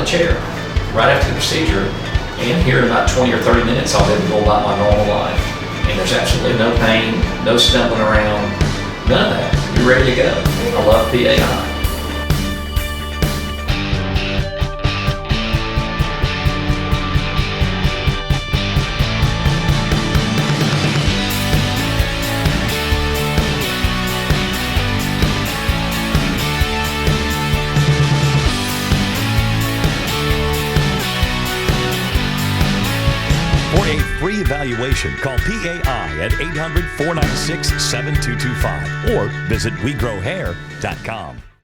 the chair right after the procedure, and here in about 20 or 30 minutes, I'll be able to go about my normal life. And there's absolutely no pain, no stumbling around, none of that. You're ready to go. I love PAI. For a free evaluation, call PAI at 800-496-7225 or visit WeGrowHair.com.